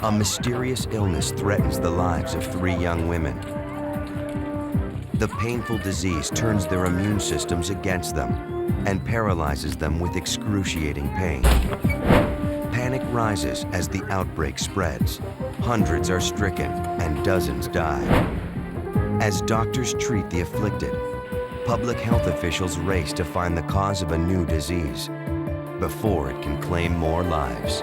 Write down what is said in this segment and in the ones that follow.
A mysterious illness threatens the lives of 3 young women. The painful disease turns their immune systems against them and paralyzes them with excruciating pain. Panic rises as the outbreak spreads. Hundreds are stricken and dozens die. As doctors treat the afflicted, public health officials race to find the cause of a new disease before it can claim more lives.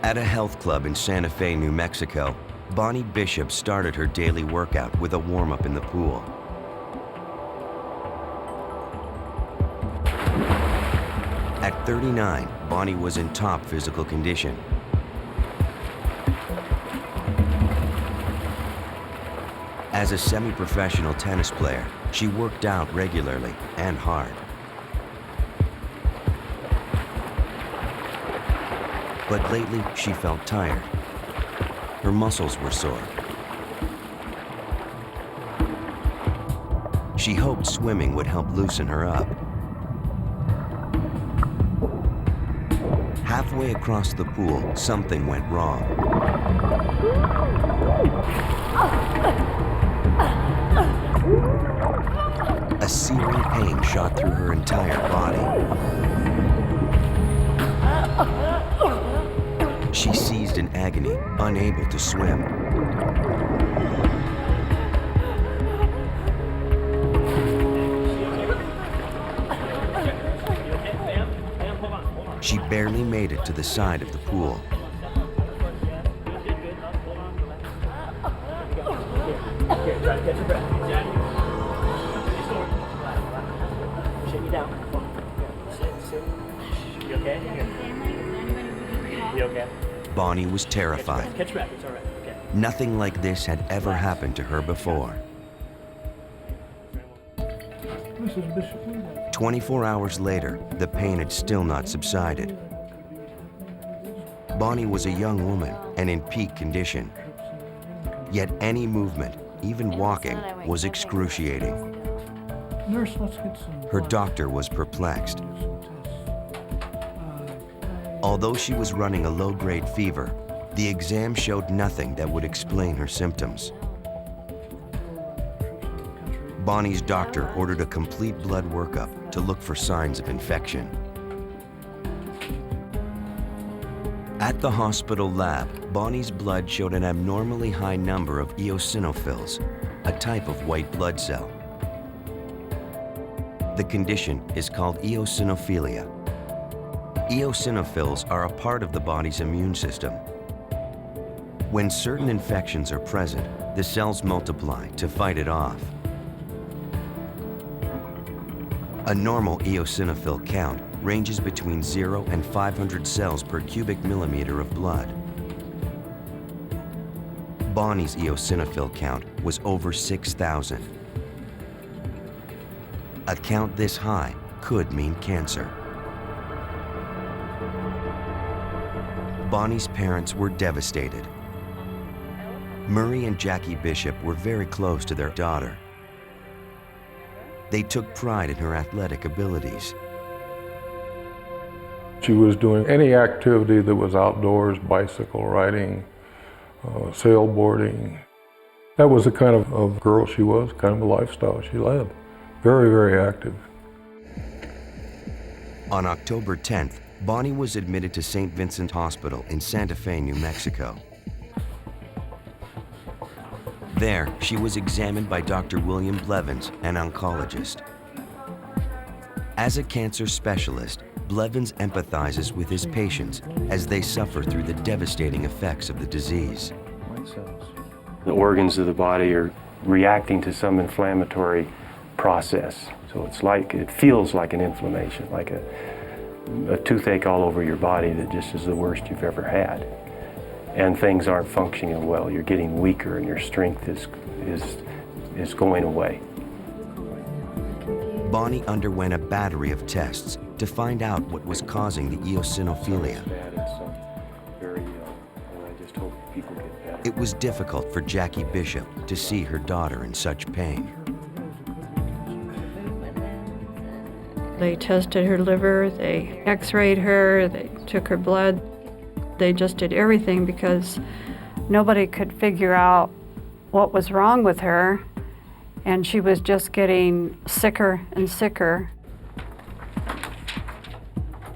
At a health club in Santa Fe, New Mexico, Bonnie Bishop started her daily workout with a warm-up in the pool. At 39, Bonnie was in top physical condition. As a semi-professional tennis player, she worked out regularly and hard. But lately, she felt tired. Her muscles were sore. She hoped swimming would help loosen her up. Halfway across the pool, something went wrong. A searing pain shot through her entire body. She seized in agony, unable to swim. She barely made it to the side of the pool. Bonnie was terrified. Nothing like this had ever happened to her before. 24 hours later, the pain had still not subsided. Bonnie was a young woman and in peak condition. Yet any movement, even walking, was excruciating. Her doctor was perplexed. Although she was running a low-grade fever, the exam showed nothing that would explain her symptoms. Bonnie's doctor ordered a complete blood workup to look for signs of infection. At the hospital lab, Bonnie's blood showed an abnormally high number of eosinophils, a type of white blood cell. The condition is called eosinophilia. Eosinophils are a part of the body's immune system. When certain infections are present, the cells multiply to fight it off. A normal eosinophil count ranges between 0 and 500 cells per cubic millimeter of blood. Bonnie's eosinophil count was over 6,000. A count this high could mean cancer. Bonnie's parents were devastated. Murray and Jackie Bishop were very close to their daughter. They took pride in her athletic abilities. She was doing any activity that was outdoors, bicycle riding, sailboarding. That was the kind of girl she was, kind of a lifestyle she led. Very, very active. On October 10th, Bonnie was admitted to St. Vincent Hospital in Santa Fe, New Mexico. There, she was examined by Dr. William Blevins, an oncologist. As a cancer specialist, Blevins empathizes with his patients as they suffer through the devastating effects of the disease. The organs of the body are reacting to some inflammatory process. So it feels like an inflammation, like a toothache all over your body that just is the worst you've ever had. and things aren't functioning well. You're getting weaker and your strength is going away. Bonnie underwent a battery of tests to find out what was causing the eosinophilia. It was difficult for Jackie Bishop to see her daughter in such pain. They tested her liver, they x-rayed her, they took her blood. They just did everything because nobody could figure out what was wrong with her, and she was just getting sicker and sicker.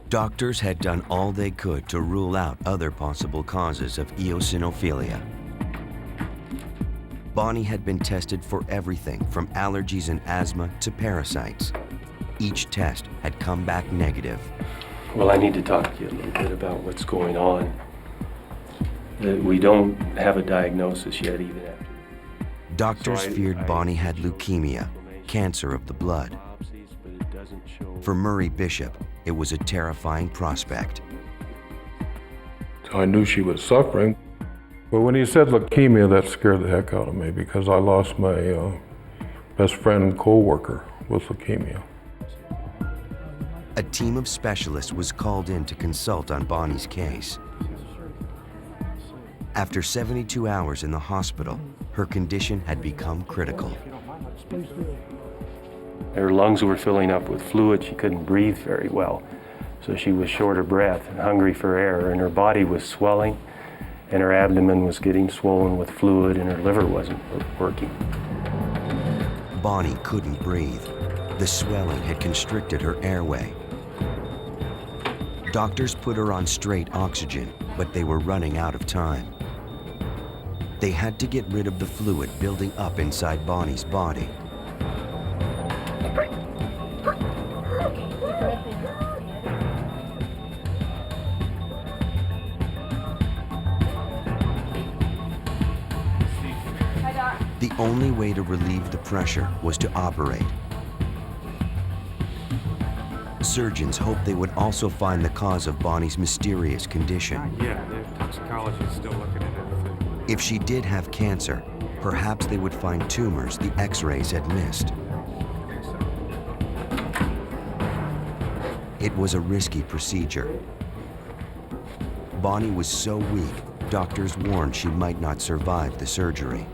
Doctors had done all they could to rule out other possible causes of eosinophilia. Bonnie had been tested for everything from allergies and asthma to parasites. Each test had come back negative. Well, I need to talk to you a little bit about what's going on. We don't have a diagnosis yet even after. Doctors feared Bonnie had leukemia, cancer of the blood. For Murray Bishop, it was a terrifying prospect. I knew she was suffering, but when he said leukemia, that scared the heck out of me because I lost my best friend and co-worker with leukemia. A team of specialists was called in to consult on Bonnie's case. After 72 hours in the hospital, her condition had become critical. Her lungs were filling up with fluid. She couldn't breathe very well. So she was short of breath and hungry for air, and her body was swelling, and her abdomen was getting swollen with fluid, and her liver wasn't working. Bonnie couldn't breathe. The swelling had constricted her airway. Doctors put her on straight oxygen, but they were running out of time. They had to get rid of the fluid building up inside Bonnie's body. The only way to relieve the pressure was to operate. Surgeons hoped they would also find the cause of Bonnie's mysterious condition. Yeah, the toxicology is still looking at everything. If she did have cancer, perhaps they would find tumors the x-rays had missed. It was a risky procedure. Bonnie was so weak, doctors warned she might not survive the surgery.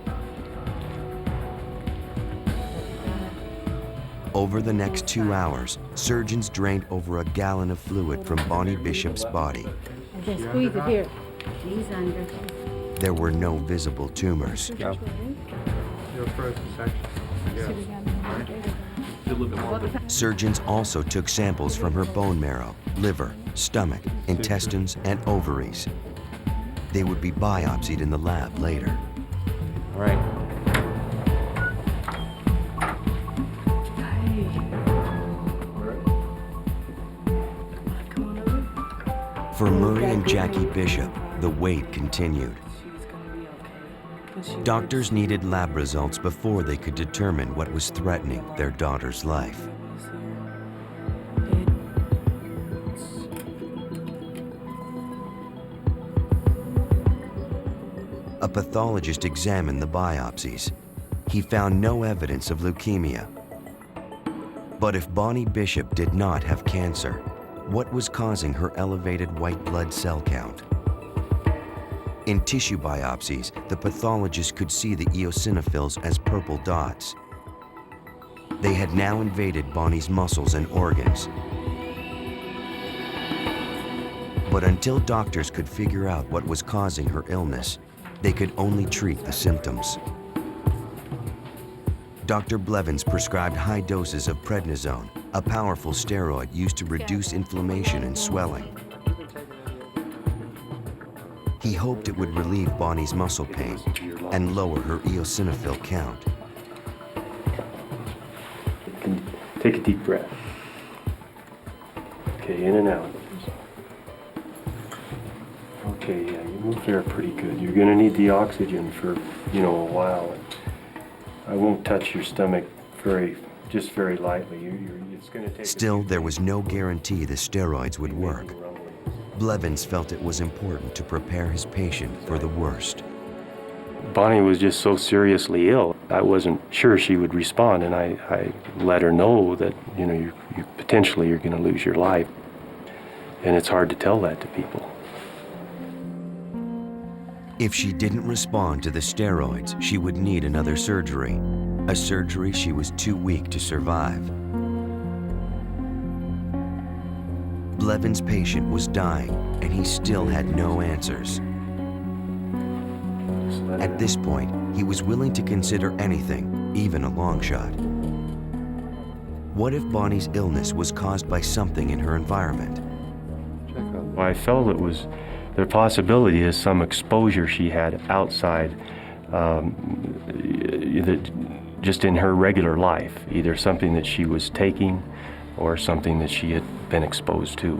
Over the next 2 hours, surgeons drained over a gallon of fluid from Bonnie Bishop's body. Just squeeze it here. She's under. There were no visible tumors. Your frozen section. Yeah. Surgeons also took samples from her bone marrow, liver, stomach, intestines, and ovaries. They would be biopsied in the lab later. All right. For Murray and Jackie Bishop, the wait continued. Doctors needed lab results before they could determine what was threatening their daughter's life. A pathologist examined the biopsies. He found no evidence of leukemia. But if Bonnie Bishop did not have cancer, what was causing her elevated white blood cell count? In tissue biopsies, the pathologist could see the eosinophils as purple dots. They had now invaded Bonnie's muscles and organs. But until doctors could figure out what was causing her illness, they could only treat the symptoms. Dr. Blevins prescribed high doses of prednisone, a powerful steroid used to reduce inflammation and swelling. He hoped it would relieve Bonnie's muscle pain and lower her eosinophil count. Take a deep breath. Okay, in and out. Okay, yeah, you move there pretty good. You're gonna need the oxygen for, a while. I won't touch your stomach just very lightly. It's gonna take. Still, there was no guarantee the steroids would work. Blevins felt it was important to prepare his patient for the worst. Bonnie was just so seriously ill. I wasn't sure she would respond, and I let her know that, you know, you potentially you're going to lose your life. And it's hard to tell that to people. If she didn't respond to the steroids, she would need another surgery, a surgery she was too weak to survive. Blevins' patient was dying, and he still had no answers. At this point, he was willing to consider anything, even a long shot. What if Bonnie's illness was caused by something in her environment? I felt it was, the possibility is some exposure she had outside, just in her regular life, either something that she was taking or something that she had been exposed to.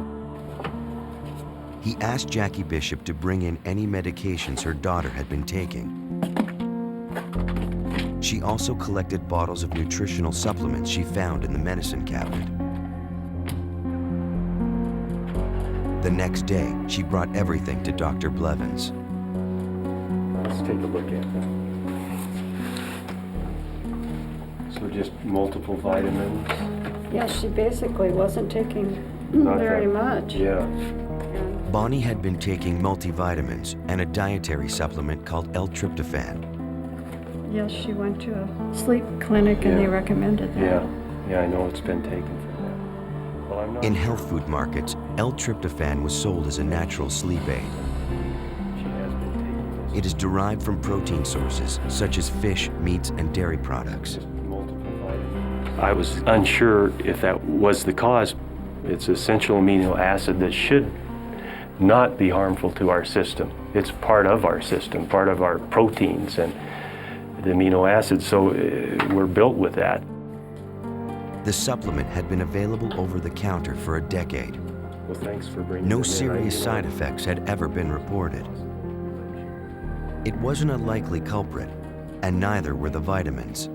He asked Jackie Bishop to bring in any medications her daughter had been taking. She also collected bottles of nutritional supplements she found in the medicine cabinet. The next day, she brought everything to Dr. Blevins. Let's take a look at that. So just multiple vitamins. Yeah, she basically wasn't taking Not very that- much. Yeah. Bonnie had been taking multivitamins and a dietary supplement called L-tryptophan. Yes, she went to a sleep clinic and they Yeah. recommended that. Yeah, I know it's been taken for that. Well, I'm not In health food markets, L-tryptophan was sold as a natural sleep aid. She has been taking this. It is derived from protein sources such as fish, meats, and dairy products. Just multiple vitamins. I was unsure if that was the cause. It's essential amino acid that should not be harmful to our system. It's part of our system, part of our proteins and the amino acids, so we're built with that. The supplement had been available over the counter for a decade. Well, thanks for bringing No them in. serious side effects had ever been reported. It wasn't a likely culprit, and neither were the vitamins.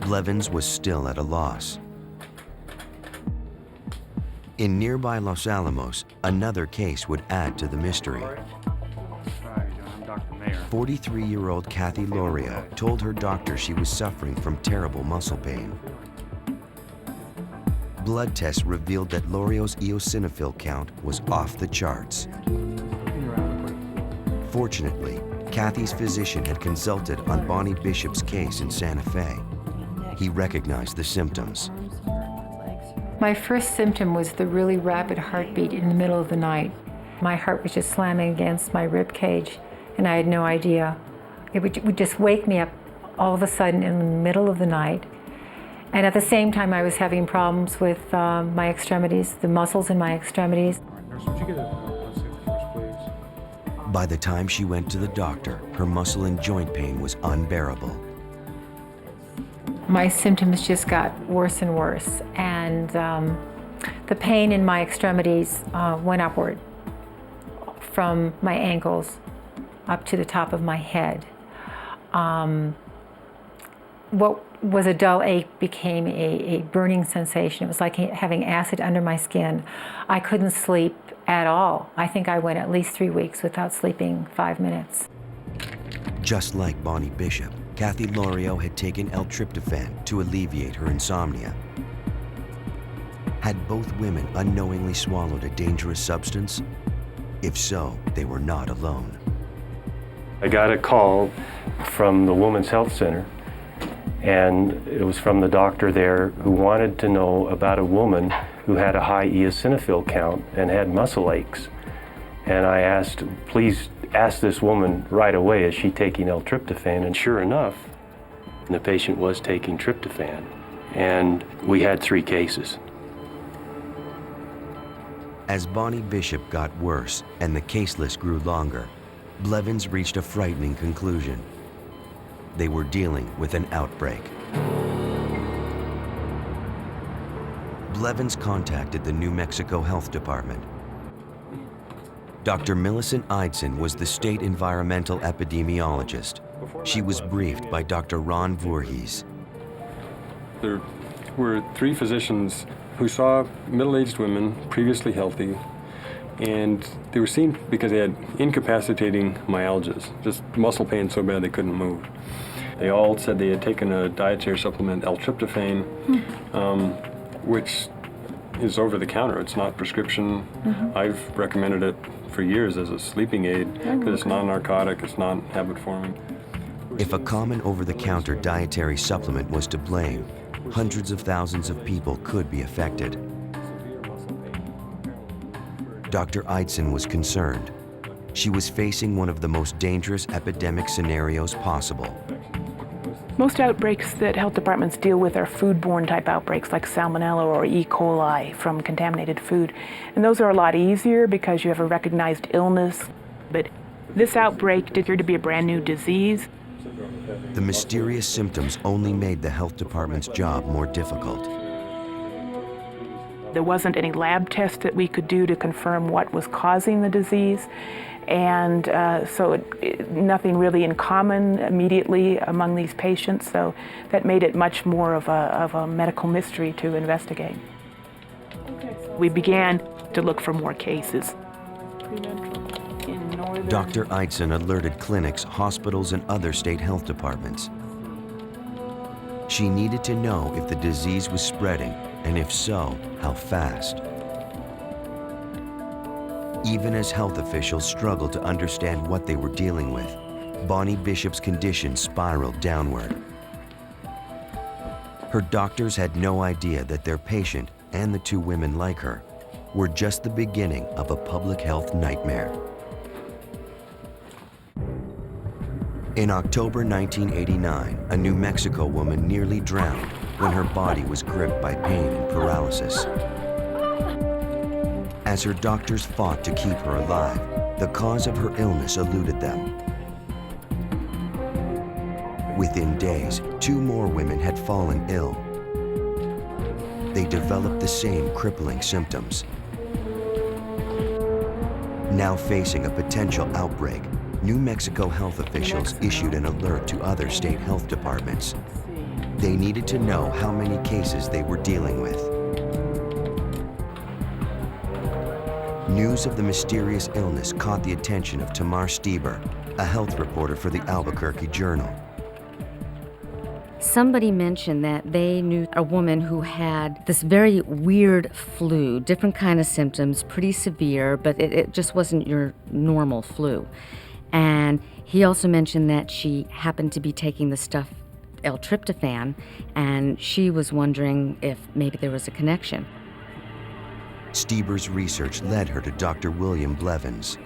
Blevins was still at a loss. In nearby Los Alamos, another case would add to the mystery. Hi, I'm Dr. Mayer. 43-year-old Kathy Lorio told her doctor she was suffering from terrible muscle pain. Blood tests revealed that Lorio's eosinophil count was off the charts. Fortunately, Kathy's physician had consulted on Bonnie Bishop's case in Santa Fe. He recognized the symptoms. My first symptom was the really rapid heartbeat in the middle of the night. My heart was just slamming against my rib cage, and I had no idea. It would just wake me up all of a sudden in the middle of the night. And at the same time, I was having problems with my extremities, the muscles in my extremities. Nurse, would you get a blood sample first, please? By the time she went to the doctor, her muscle and joint pain was unbearable. My symptoms just got worse and worse, and the pain in my extremities went upward from my ankles up to the top of my head. What was a dull ache became a burning sensation. It was like having acid under my skin. I couldn't sleep at all. I think I went at least 3 weeks without sleeping 5 minutes. Just like Bonnie Bishop, Kathy Lorio had taken L-tryptophan to alleviate her insomnia. Had both women unknowingly swallowed a dangerous substance? If so, they were not alone. I got a call from the Women's Health Center, and it was from the doctor there who wanted to know about a woman who had a high eosinophil count and had muscle aches. And I asked, please ask this woman right away, is she taking L-tryptophan? And sure enough, the patient was taking tryptophan. And we had 3 cases. As Bonnie Bishop got worse and the case list grew longer, Blevins reached a frightening conclusion. They were dealing with an outbreak. Blevins contacted the New Mexico Health Department. Dr. Millicent Eidson was the state environmental epidemiologist. She was briefed by Dr. Ron Voorhees. There were 3 physicians who saw middle-aged women, previously healthy, And they were seen because they had incapacitating myalgias, just muscle pain so bad they couldn't move. They all said they had taken a dietary supplement, L-tryptophan, which is over the counter. It's not prescription. I've recommended it for years as a sleeping aid because it's non-narcotic, it's not habit-forming. If a common over-the-counter dietary supplement was to blame, hundreds of thousands of people could be affected. Dr. Eitzen was concerned. She was facing one of the most dangerous epidemic scenarios possible. Most outbreaks that health departments deal with are foodborne type outbreaks like salmonella or E. coli from contaminated food. And those are a lot easier because you have a recognized illness. But this outbreak appeared to be a brand new disease. The mysterious symptoms only made the health department's job more difficult. There wasn't any lab tests that we could do to confirm what was causing the disease. And so nothing really in common immediately among these patients, so that made it much more of a medical mystery to investigate. We began to look for more cases. Dr. Eitzen alerted clinics, hospitals, and other state health departments. She needed to know if the disease was spreading, and if so, how fast. Even as health officials struggled to understand what they were dealing with, Bonnie Bishop's condition spiraled downward. Her doctors had no idea that their patient, and the two women like her, were just the beginning of a public health nightmare. In October 1989, a New Mexico woman nearly drowned when her body was gripped by pain and paralysis. As her doctors fought to keep her alive, the cause of her illness eluded them. Within days, 2 more women had fallen ill. They developed the same crippling symptoms. Now facing a potential outbreak, New Mexico health officials issued an alert to other state health departments. They needed to know how many cases they were dealing with. News of the mysterious illness caught the attention of Tamar Stieber, a health reporter for the Albuquerque Journal. Somebody mentioned that they knew a woman who had this very weird flu, different kind of symptoms, pretty severe, but it just wasn't your normal flu. And he also mentioned that she happened to be taking the stuff L-tryptophan, and she was wondering if maybe there was a connection. Stieber's research led her to Dr. William Blevins.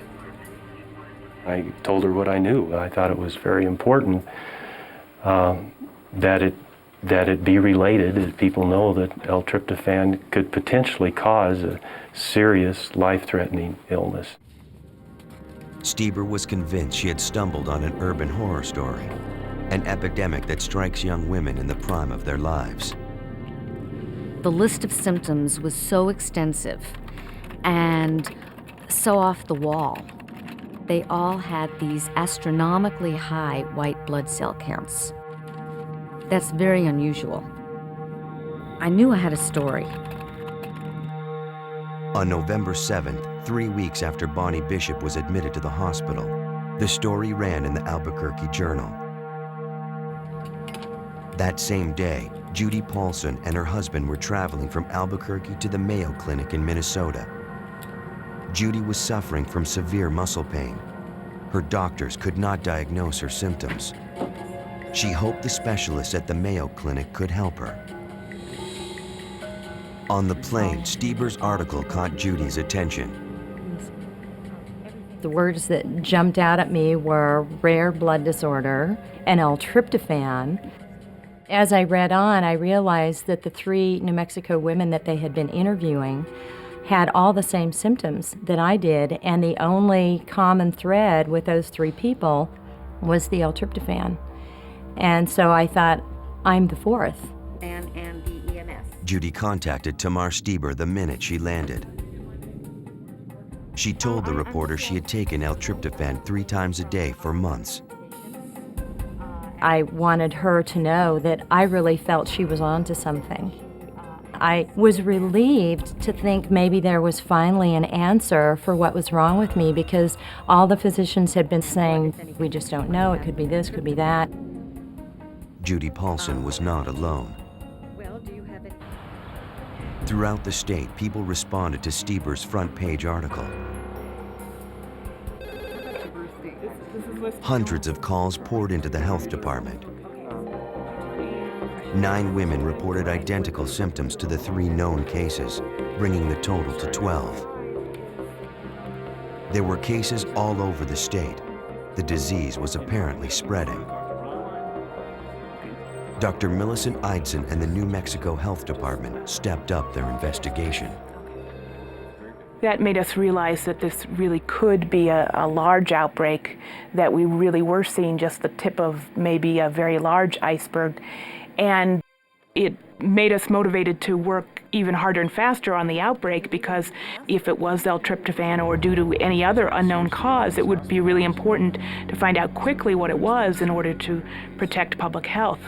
I told her what I knew. I thought it was very important that it be related, that people know that L-tryptophan could potentially cause a serious, life-threatening illness. Stieber was convinced she had stumbled on an urban horror story, an epidemic that strikes young women in the prime of their lives. The list of symptoms was so extensive and so off the wall. They all had these astronomically high white blood cell counts. That's very unusual. I knew I had a story. On November 7th, 3 weeks after Bonnie Bishop was admitted to the hospital, the story ran in the Albuquerque Journal. That same day, Judy Paulson and her husband were traveling from Albuquerque to the Mayo Clinic in Minnesota. Judy was suffering from severe muscle pain. Her doctors could not diagnose her symptoms. She hoped the specialists at the Mayo Clinic could help her. On the plane, Stieber's article caught Judy's attention. The words that jumped out at me were rare blood disorder and L-tryptophan. As I read on, I realized that the 3 New Mexico women that they had been interviewing had all the same symptoms that I did, and the only common thread with those 3 people was the L-tryptophan. And so I thought, I'm the 4th. And the EMS. Judy contacted Tamar Stieber the minute she landed. She told the reporter she had taken L-tryptophan 3 times a day for months. I wanted her to know that I really felt she was onto something. I was relieved to think maybe there was finally an answer for what was wrong with me, because all the physicians had been saying, we just don't know, it could be this, could be that. Judy Paulson was not alone. Throughout the state, people responded to Stieber's front-page article. Hundreds of calls poured into the health department. 9 women reported identical symptoms to the 3 known cases, bringing the total to 12. There were cases all over the state. The disease was apparently spreading. Dr. Millicent Eidson and the New Mexico Health Department stepped up their investigation. That made us realize that this really could be a large outbreak, that we really were seeing just the tip of maybe a very large iceberg. And it made us motivated to work even harder and faster on the outbreak, because if it was L-tryptophan or due to any other unknown cause, it would be really important to find out quickly what it was in order to protect public health.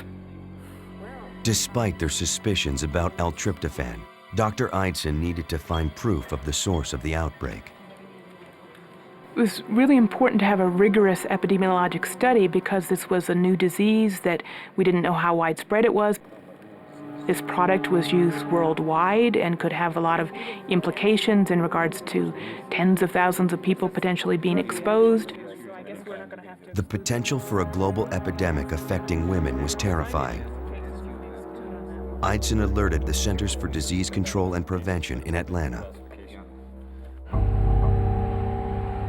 Despite their suspicions about L-tryptophan, Dr. Eidson needed to find proof of the source of the outbreak. It was really important to have a rigorous epidemiologic study, because this was a new disease that we didn't know how widespread it was. This product was used worldwide and could have a lot of implications in regards to tens of thousands of people potentially being exposed. The potential for a global epidemic affecting women was terrifying. Eidson alerted the Centers for Disease Control and Prevention in Atlanta.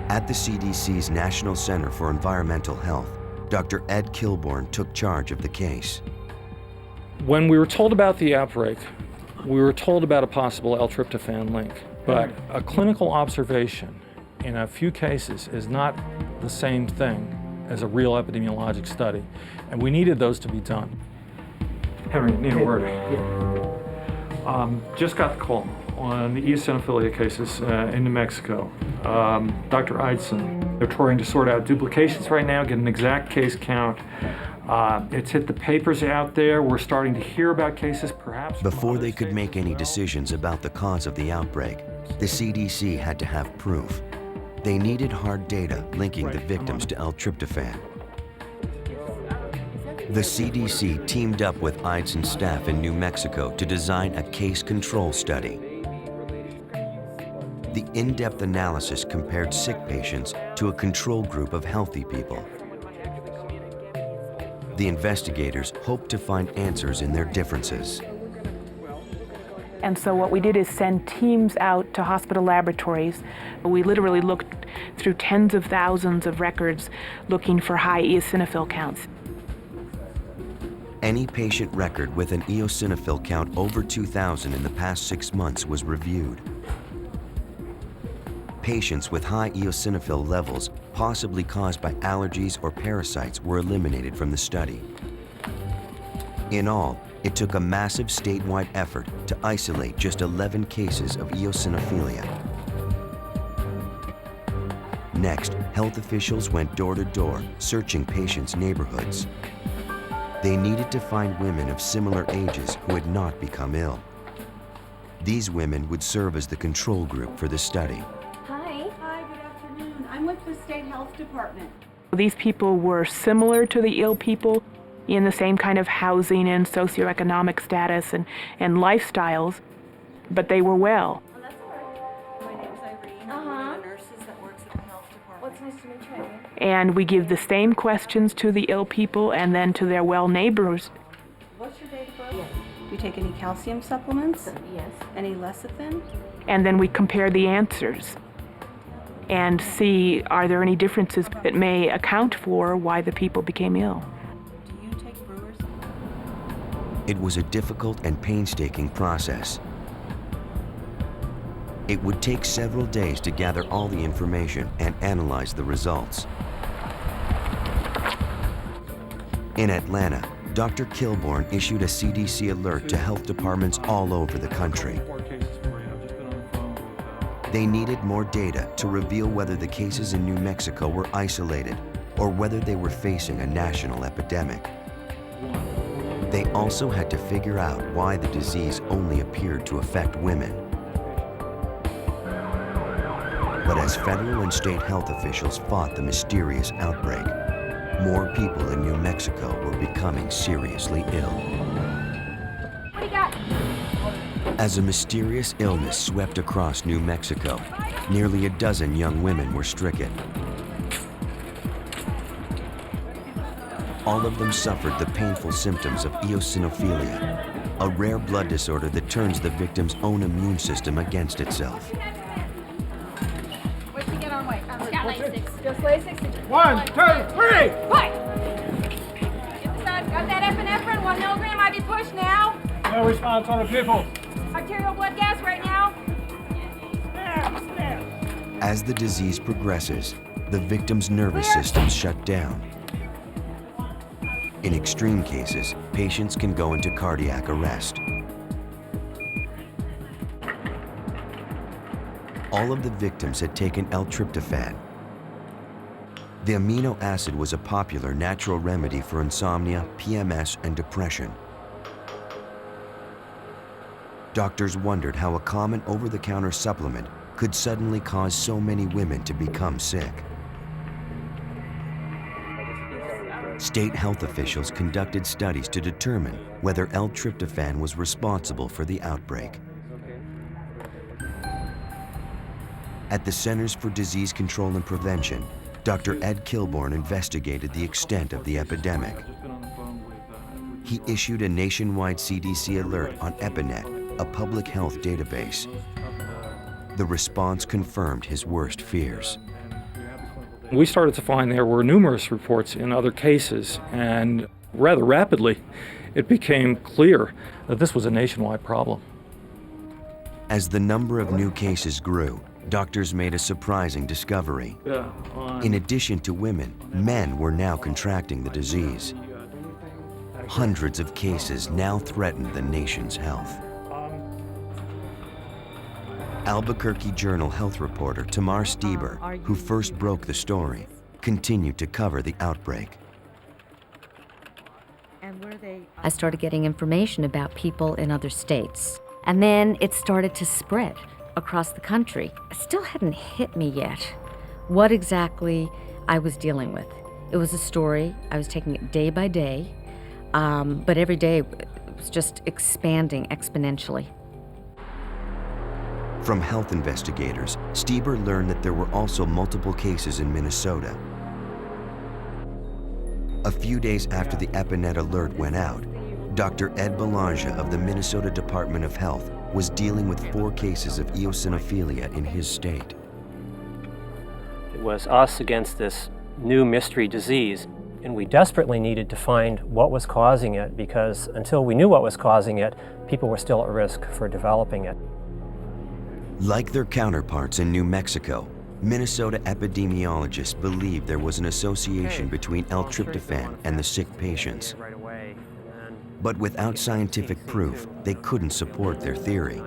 At the CDC's National Center for Environmental Health, Dr. Ed Kilborn took charge of the case. When we were told about the outbreak, we were told about a possible L-tryptophan link, but a clinical observation in a few cases is not the same thing as a real epidemiologic study, and we needed those to be done. Henry, need a word. Just got the call on the eosinophilia cases in New Mexico. Dr. Eidson, they're trying to sort out duplications right now, get an exact case count. It's hit the papers out there. We're starting to hear about cases, perhaps. Before they could make any decisions about the cause of the outbreak, the CDC had to have proof. They needed hard data linking the victims to L-tryptophan. The CDC teamed up with Eidson's staff in New Mexico to design a case control study. The in-depth analysis compared sick patients to a control group of healthy people. The investigators hoped to find answers in their differences. And so what we did is send teams out to hospital laboratories. We literally looked through tens of thousands of records looking for high eosinophil counts. Any patient record with an eosinophil count over 2,000 in the past 6 months was reviewed. Patients with high eosinophil levels, possibly caused by allergies or parasites, were eliminated from the study. In all, it took a massive statewide effort to isolate just 11 cases of eosinophilia. Next, health officials went door to door, searching patients' neighborhoods. They needed to find women of similar ages who had not become ill. These women would serve as the control group for the study. Hi, good afternoon. I'm with the State Health Department. These people were similar to the ill people in the same kind of housing and socioeconomic status and lifestyles, but they were well. Oh, that's all right. My name's Irene. I'm one of the nurses that works at the health department. Well, it's nice to meet you. And we give the same questions to the ill people and then to their well neighbors. What's your date of birth? Yes. Do you take any calcium supplements? Yes. Any lecithin? And then we compare the answers and see, are there any differences that may account for why the people became ill? Do you take brewers? It was a difficult and painstaking process. It would take several days to gather all the information and analyze the results. In Atlanta, Dr. Kilborn issued a CDC alert to health departments all over the country. They needed more data to reveal whether the cases in New Mexico were isolated or whether they were facing a national epidemic. They also had to figure out why the disease only appeared to affect women. But as federal and state health officials fought the mysterious outbreak, more people in New Mexico were becoming seriously ill. What do you got? As a mysterious illness swept across New Mexico, nearly a dozen young women were stricken. All of them suffered the painful symptoms of eosinophilia, a rare blood disorder that turns the victim's own immune system against itself. What'd you get on weight? Got Lasix. Just Lasix? 1, 2, 3! Fight! Get the side. Got that epinephrine, 1 milligram. IV push now. No response on the pupil. Arterial blood gas right now. As the disease progresses, the victim's nervous systems shut down. In extreme cases, patients can go into cardiac arrest. All of the victims had taken L-tryptophan. The amino acid was a popular natural remedy for insomnia, PMS, and depression. Doctors wondered how a common over-the-counter supplement could suddenly cause so many women to become sick. State health officials conducted studies to determine whether L-tryptophan was responsible for the outbreak. At the Centers for Disease Control and Prevention, Dr. Ed Kilborn investigated the extent of the epidemic. He issued a nationwide CDC alert on EpiNet, a public health database. The response confirmed his worst fears. We started to find there were numerous reports in other cases, and rather rapidly, it became clear that this was a nationwide problem. As the number of new cases grew, doctors made a surprising discovery. In addition to women, men were now contracting the disease. Hundreds of cases now threatened the nation's health. Albuquerque Journal health reporter Tamar Stieber, who first broke the story, continued to cover the outbreak. I started getting information about people in other states. And then it started to spread across the country. It still hadn't hit me yet what exactly I was dealing with. It was a story. I was taking it day by day, but every day it was just expanding exponentially. From health investigators, Stieber learned that there were also multiple cases in Minnesota. A few days after the EpiNet alert went out, Dr. Ed Belanger of the Minnesota Department of Health was dealing with 4 cases of eosinophilia in his state. It was us against this new mystery disease, and we desperately needed to find what was causing it, because until we knew what was causing it, people were still at risk for developing it. Like their counterparts in New Mexico, Minnesota epidemiologists believed there was an association between L-tryptophan and the sick patients. But without scientific proof, they couldn't support their theory.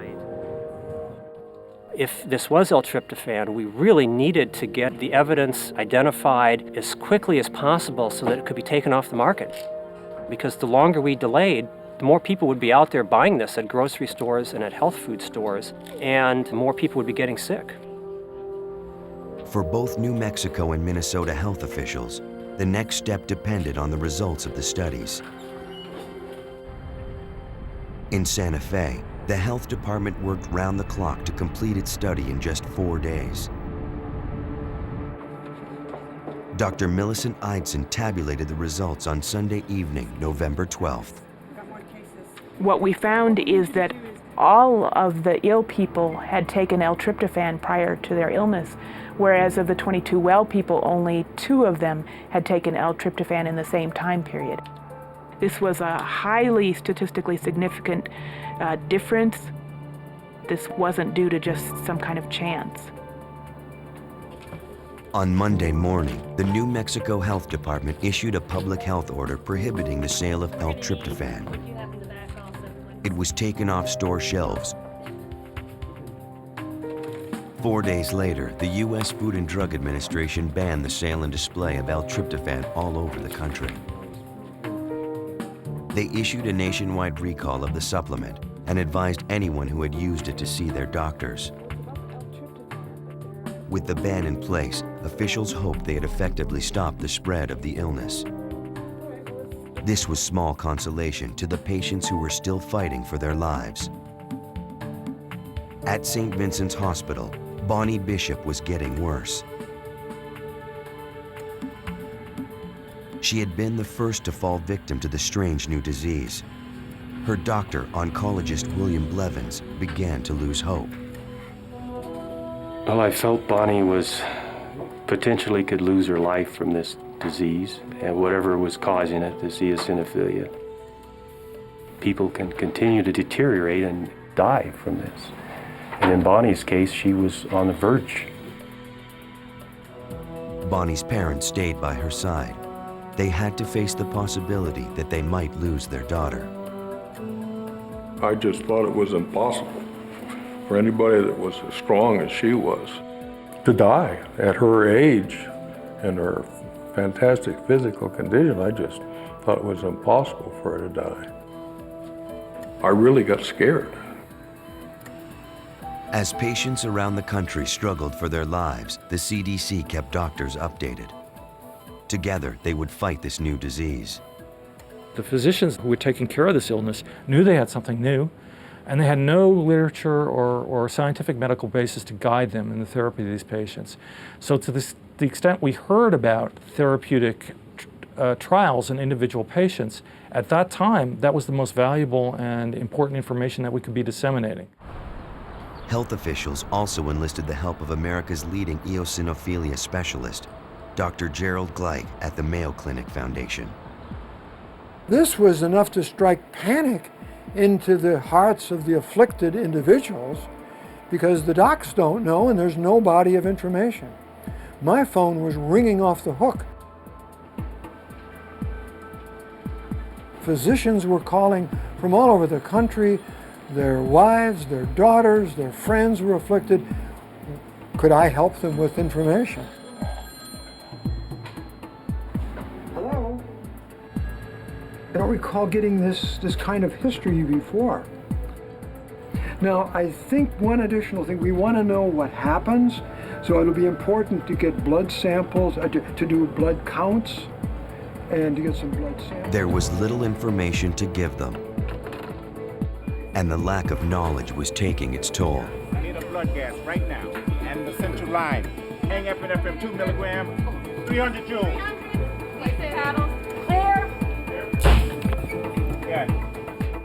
If this was L-tryptophan, we really needed to get the evidence identified as quickly as possible so that it could be taken off the market. Because the longer we delayed, the more people would be out there buying this at grocery stores and at health food stores, and more people would be getting sick. For both New Mexico and Minnesota health officials, the next step depended on the results of the studies. In Santa Fe, the health department worked round the clock to complete its study in just 4 days. Dr. Millicent Eidson tabulated the results on Sunday evening, November 12th. What we found is that all of the ill people had taken L-tryptophan prior to their illness, whereas of the 22 well people, only 2 of them had taken L-tryptophan in the same time period. This was a highly statistically significant difference. This wasn't due to just some kind of chance. On Monday morning, the New Mexico Health Department issued a public health order prohibiting the sale of L-tryptophan. It was taken off store shelves. 4 days later, the U.S. Food and Drug Administration banned the sale and display of L-tryptophan all over the country. They issued a nationwide recall of the supplement and advised anyone who had used it to see their doctors. With the ban in place, officials hoped they had effectively stopped the spread of the illness. This was small consolation to the patients who were still fighting for their lives. At St. Vincent's Hospital, Bonnie Bishop was getting worse. She had been the first to fall victim to the strange new disease. Her doctor, oncologist William Blevins, began to lose hope. Well, I felt Bonnie potentially could lose her life from this disease and whatever was causing it, this eosinophilia. People can continue to deteriorate and die from this. And in Bonnie's case, she was on the verge. Bonnie's parents stayed by her side. They had to face the possibility that they might lose their daughter. I just thought it was impossible for anybody that was as strong as she was to die at her age and her fantastic physical condition. I just thought it was impossible for her to die. I really got scared. As patients around the country struggled for their lives, the CDC kept doctors updated. Together, they would fight this new disease. The physicians who were taking care of this illness knew they had something new, and they had no literature or scientific medical basis to guide them in the therapy of these patients. So to the extent we heard about therapeutic trials in individual patients, at that time, that was the most valuable and important information that we could be disseminating. Health officials also enlisted the help of America's leading eosinophilia specialist, Dr. Gerald Gleich at the Mayo Clinic Foundation. This was enough to strike panic into the hearts of the afflicted individuals because the docs don't know and there's no body of information. My phone was ringing off the hook. Physicians were calling from all over the country. Their wives, their daughters, their friends were afflicted. Could I help them with information? Hello? I don't recall getting this kind of history before. Now, I think one additional thing, we want to know what happens, so it'll be important to get blood samples, to do blood counts, and to get some blood samples. There was little information to give them, and the lack of knowledge was taking its toll. I need a blood gas right now, and the central line. Hang epinephrine 2 milligram, 300 joules.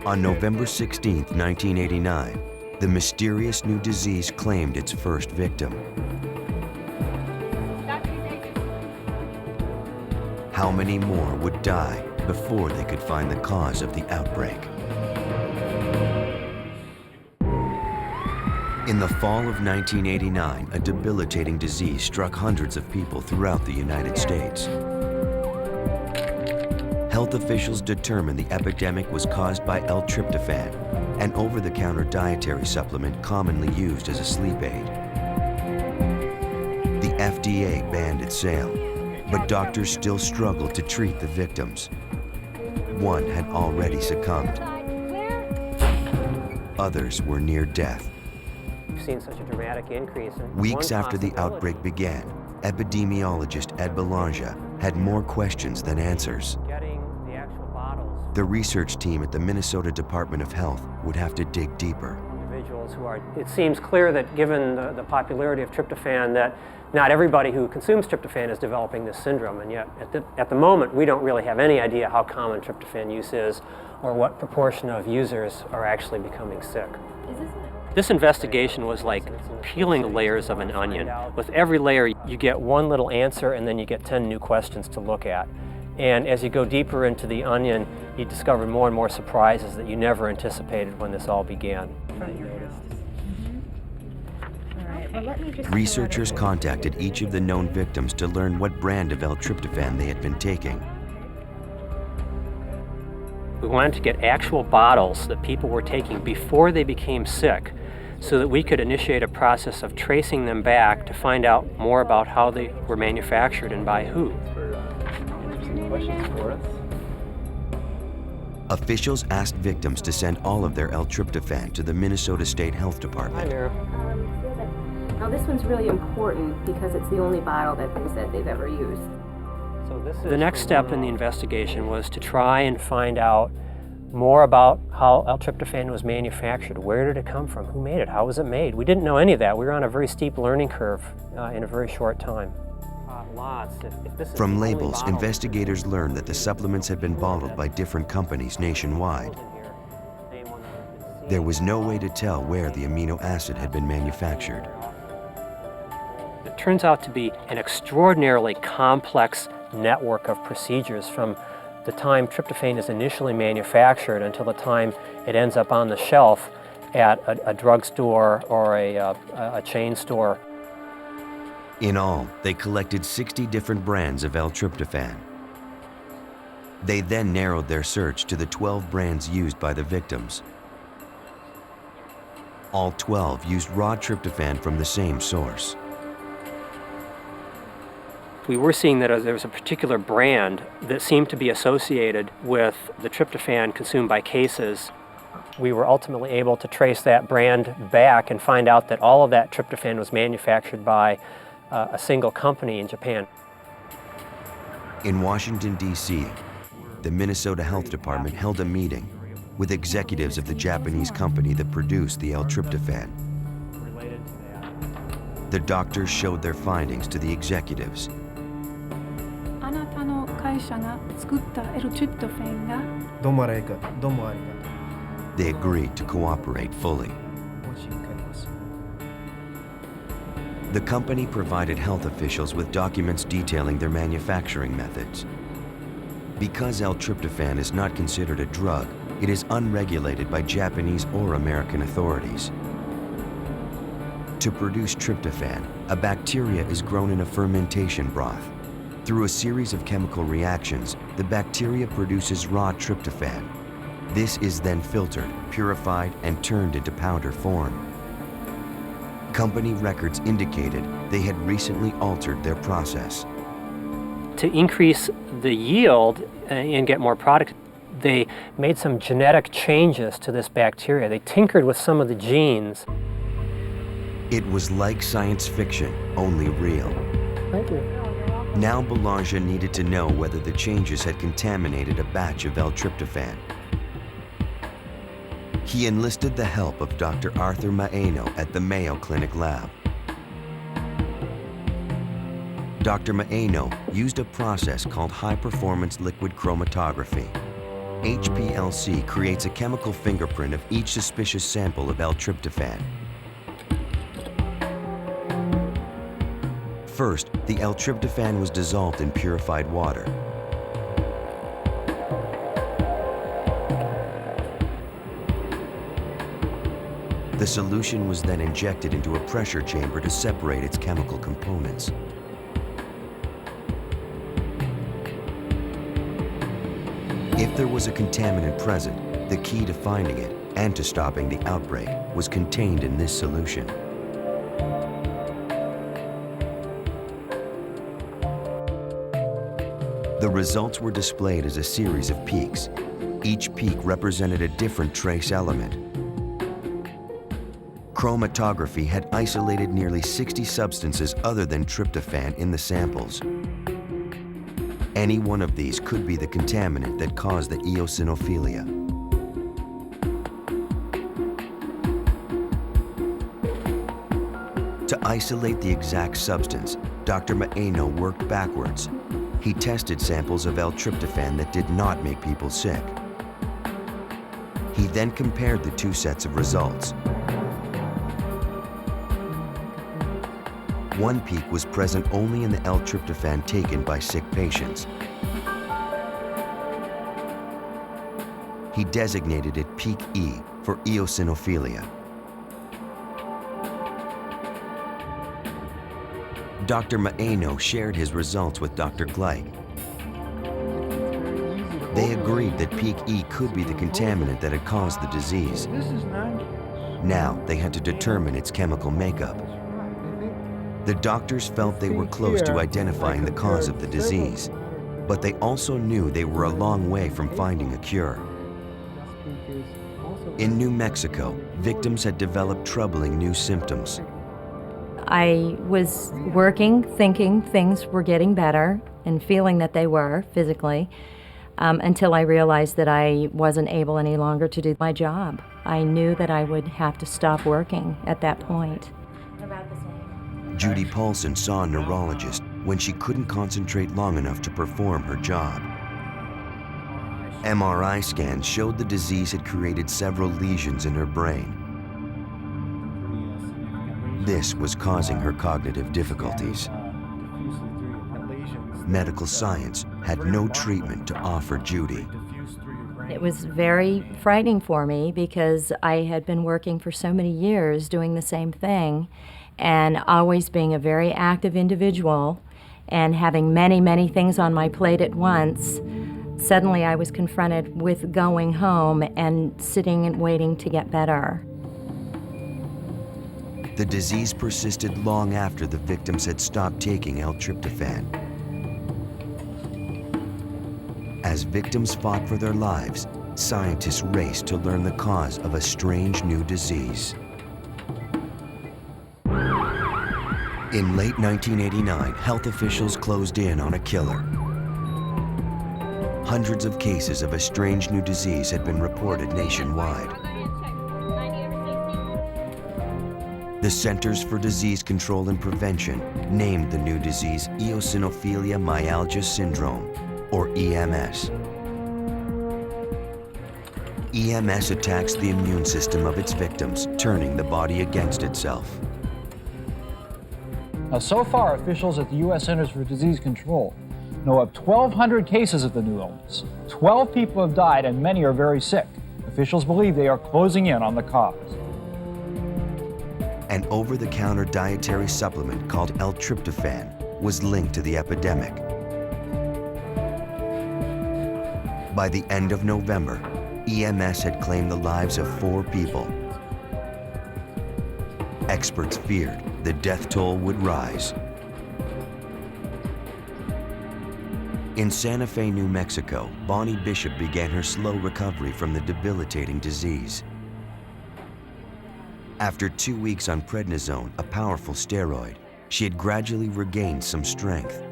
On November 16, 1989, the mysterious new disease claimed its first victim. How many more would die before they could find the cause of the outbreak? In the fall of 1989, a debilitating disease struck hundreds of people throughout the United States. Health officials determined the epidemic was caused by L-tryptophan, an over-the-counter dietary supplement commonly used as a sleep aid. The FDA banned its sale, but doctors still struggled to treat the victims. One had already succumbed. Others were near death. We've seen such a dramatic increase. Weeks after the outbreak began, epidemiologist Ed Belanger had more questions than answers. The research team at the Minnesota Department of Health would have to dig deeper. Individuals who are, it seems clear that given the popularity of tryptophan, that not everybody who consumes tryptophan is developing this syndrome, and yet at the moment we don't really have any idea how common tryptophan use is or what proportion of users are actually becoming sick. This investigation was like peeling the layers of an onion. With every layer you get one little answer and then you get 10 new questions to look at. And as you go deeper into the onion, you discover more and more surprises that you never anticipated when this all began. Researchers contacted each of the known victims to learn what brand of L-tryptophan they had been taking. We wanted to get actual bottles that people were taking before they became sick, so that we could initiate a process of tracing them back to find out more about how they were manufactured and by who. Questions for us? Officials asked victims to send all of their L-tryptophan to the Minnesota State Health Department. Now this one's really important because it's the only bottle that they said they've ever used. The next step in the investigation was to try and find out more about how L-tryptophan was manufactured. Where did it come from? Who made it? How was it made? We didn't know any of that. We were on a very steep learning curve in a very short time. From labels, investigators learned that the supplements had been bottled by different companies nationwide. There was no way to tell where the amino acid had been manufactured. It turns out to be an extraordinarily complex network of procedures from the time tryptophan is initially manufactured until the time it ends up on the shelf at a drugstore or a chain store. In all, they collected 60 different brands of L-tryptophan. They then narrowed their search to the 12 brands used by the victims. All 12 used raw tryptophan from the same source. We were seeing that there was a particular brand that seemed to be associated with the tryptophan consumed by cases. We were ultimately able to trace that brand back and find out that all of that tryptophan was manufactured by a single company in Japan. In Washington, D.C., the Minnesota Health Department held a meeting with executives of the Japanese company that produced the L-tryptophan. The doctors showed their findings to the executives. They agreed to cooperate fully. The company provided health officials with documents detailing their manufacturing methods. Because L-tryptophan is not considered a drug, it is unregulated by Japanese or American authorities. To produce tryptophan, a bacteria is grown in a fermentation broth. Through a series of chemical reactions, the bacteria produces raw tryptophan. This is then filtered, purified, and turned into powder form. Company records indicated they had recently altered their process. To increase the yield and get more product, they made some genetic changes to this bacteria. They tinkered with some of the genes. It was like science fiction, only real. Thank you. Now Boulanger needed to know whether the changes had contaminated a batch of L-tryptophan. He enlisted the help of Dr. Arthur Maeno at the Mayo Clinic lab. Dr. Maeno used a process called high-performance liquid chromatography. HPLC creates a chemical fingerprint of each suspicious sample of L-tryptophan. First, the L-tryptophan was dissolved in purified water. The solution was then injected into a pressure chamber to separate its chemical components. If there was a contaminant present, the key to finding it and to stopping the outbreak was contained in this solution. The results were displayed as a series of peaks. Each peak represented a different trace element. Chromatography had isolated nearly 60 substances other than tryptophan in the samples. Any one of these could be the contaminant that caused the eosinophilia. To isolate the exact substance, Dr. Maeno worked backwards. He tested samples of L-tryptophan that did not make people sick. He then compared the two sets of results. One peak was present only in the L-tryptophan taken by sick patients. He designated it peak E for eosinophilia. Dr. Maeno shared his results with Dr. Gleich. They agreed that peak E could be the contaminant that had caused the disease. Now they had to determine its chemical makeup. The doctors felt they were close to identifying the cause of the disease, but they also knew they were a long way from finding a cure. In New Mexico, victims had developed troubling new symptoms. I was working, thinking things were getting better and feeling that they were physically, until I realized that I wasn't able any longer to do my job. I knew that I would have to stop working at that point. Judy Paulson saw a neurologist when she couldn't concentrate long enough to perform her job. MRI scans showed the disease had created several lesions in her brain. This was causing her cognitive difficulties. Medical science had no treatment to offer Judy. It was very frightening for me because I had been working for so many years doing the same thing and always being a very active individual and having many, many things on my plate at once. Suddenly I was confronted with going home and sitting and waiting to get better. The disease persisted long after the victims had stopped taking L-tryptophan. As victims fought for their lives, scientists raced to learn the cause of a strange new disease. In late 1989, health officials closed in on a killer. Hundreds of cases of a strange new disease had been reported nationwide. The Centers for Disease Control and Prevention named the new disease eosinophilia myalgia syndrome, or EMS. EMS attacks the immune system of its victims, turning the body against itself. Now, so far, officials at the U.S. Centers for Disease Control know of 1,200 cases of the new illness. 12 people have died and many are very sick. Officials believe they are closing in on the cause. An over-the-counter dietary supplement called L-tryptophan was linked to the epidemic. By the end of November, EMS had claimed the lives of 4 people. Experts feared the death toll would rise. In Santa Fe, New Mexico, Bonnie Bishop began her slow recovery from the debilitating disease. After 2 weeks on prednisone, a powerful steroid, she had gradually regained some strength.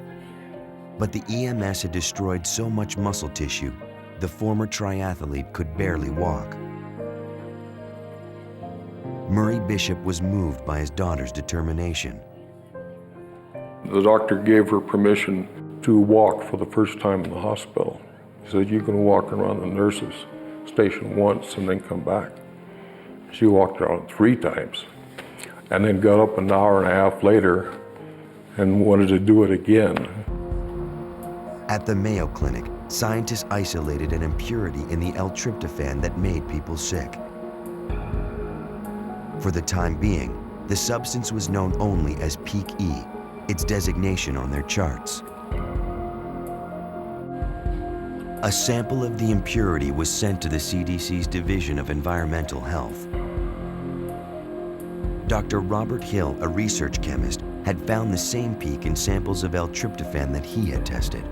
But the EMS had destroyed so much muscle tissue, the former triathlete could barely walk. Murray Bishop was moved by his daughter's determination. The doctor gave her permission to walk for the first time in the hospital. He said, you can walk around the nurses' station once and then come back. She walked around 3 times and then got up an hour and a half later and wanted to do it again. At the Mayo Clinic, scientists isolated an impurity in the L-tryptophan that made people sick. For the time being, the substance was known only as peak E, its designation on their charts. A sample of the impurity was sent to the CDC's Division of Environmental Health. Dr. Robert Hill, a research chemist, had found the same peak in samples of L-tryptophan that he had tested.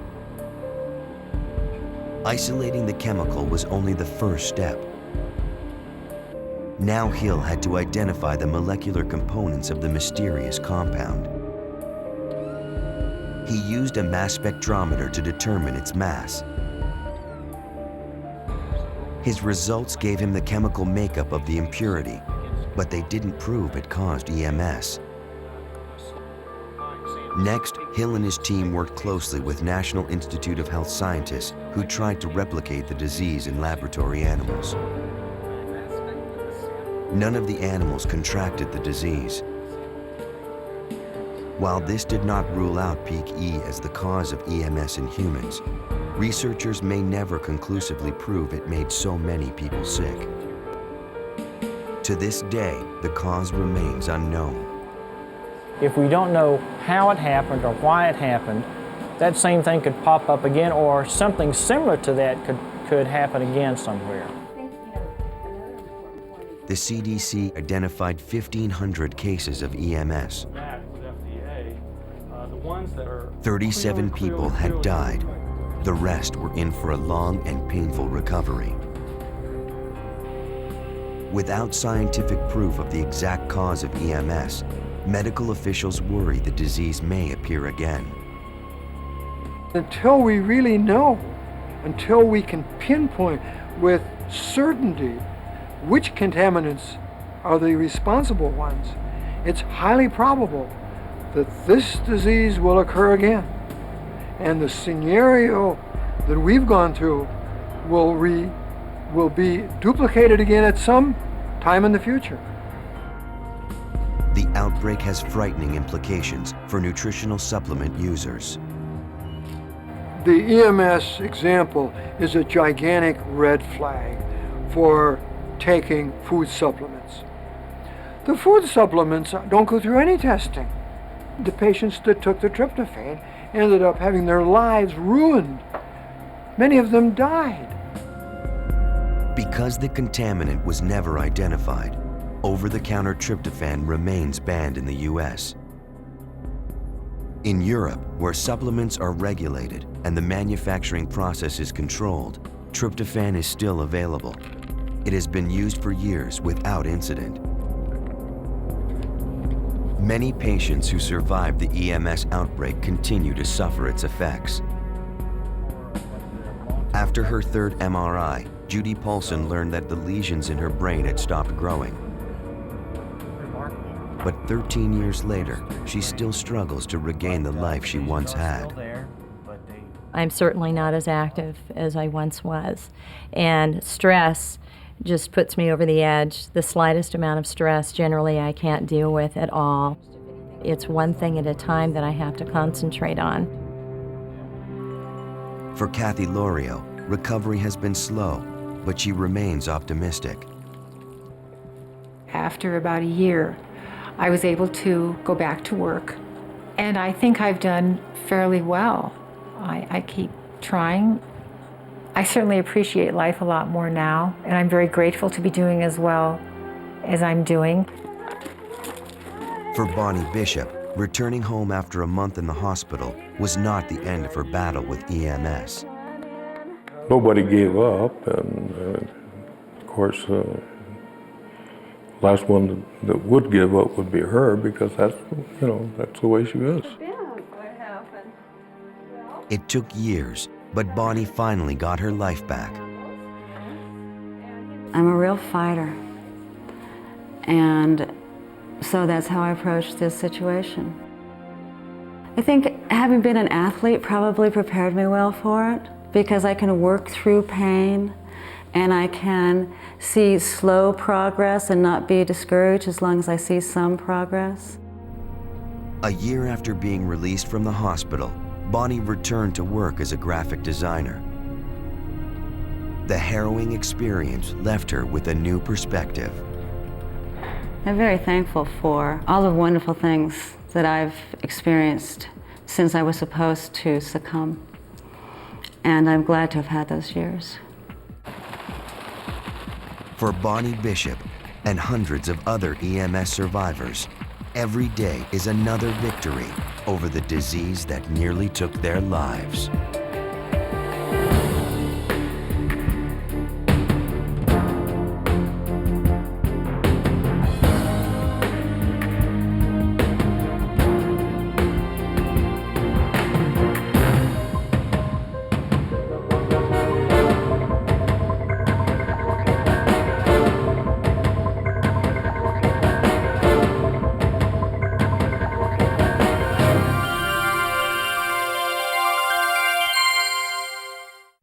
Isolating the chemical was only the first step. Now Hill had to identify the molecular components of the mysterious compound. He used a mass spectrometer to determine its mass. His results gave him the chemical makeup of the impurity, but they didn't prove it caused EMS. Next, Hill and his team worked closely with National Institute of Health scientists who tried to replicate the disease in laboratory animals. None of the animals contracted the disease. While this did not rule out peak E as the cause of EMS in humans, researchers may never conclusively prove it made so many people sick. To this day, the cause remains unknown. If we don't know how it happened or why it happened, that same thing could pop up again, or something similar to that could happen again somewhere. The CDC identified 1,500 cases of EMS. 37 people had died. The rest were in for a long and painful recovery. Without scientific proof of the exact cause of EMS, medical officials worry the disease may appear again. Until we really know, until we can pinpoint with certainty which contaminants are the responsible ones, it's highly probable that this disease will occur again. And the scenario that we've gone through will be duplicated again at some time in the future. The outbreak has frightening implications for nutritional supplement users. The EMS example is a gigantic red flag for taking food supplements. The food supplements don't go through any testing. The patients that took the tryptophan ended up having their lives ruined. Many of them died. Because the contaminant was never identified, over-the-counter tryptophan remains banned in the US. In Europe, where supplements are regulated and the manufacturing process is controlled, tryptophan is still available. It has been used for years without incident. Many patients who survived the EMS outbreak continue to suffer its effects. After her third MRI, Judy Paulson learned that the lesions in her brain had stopped growing. But 13 years later, she still struggles to regain the life she once had. I'm certainly not as active as I once was, and stress just puts me over the edge. The slightest amount of stress generally I can't deal with at all. It's one thing at a time that I have to concentrate on. For Kathy Lorio, recovery has been slow, but she remains optimistic. After about a year, I was able to go back to work, and I think I've done fairly well. I keep trying. I certainly appreciate life a lot more now, and I'm very grateful to be doing as well as I'm doing. For Bonnie Bishop, returning home after a month in the hospital was not the end of her battle with EMS. Nobody gave up, and of course, last one that would give up would be her, because that's the way she is. It took years, but Bonnie finally got her life back. I'm a real fighter, and so that's how I approached this situation. I think having been an athlete probably prepared me well for it, because I can work through pain and I can see slow progress and not be discouraged as long as I see some progress. A year after being released from the hospital, Bonnie returned to work as a graphic designer. The harrowing experience left her with a new perspective. I'm very thankful for all the wonderful things that I've experienced since I was supposed to succumb. And I'm glad to have had those years. For Bonnie Bishop and hundreds of other EMS survivors, every day is another victory over the disease that nearly took their lives.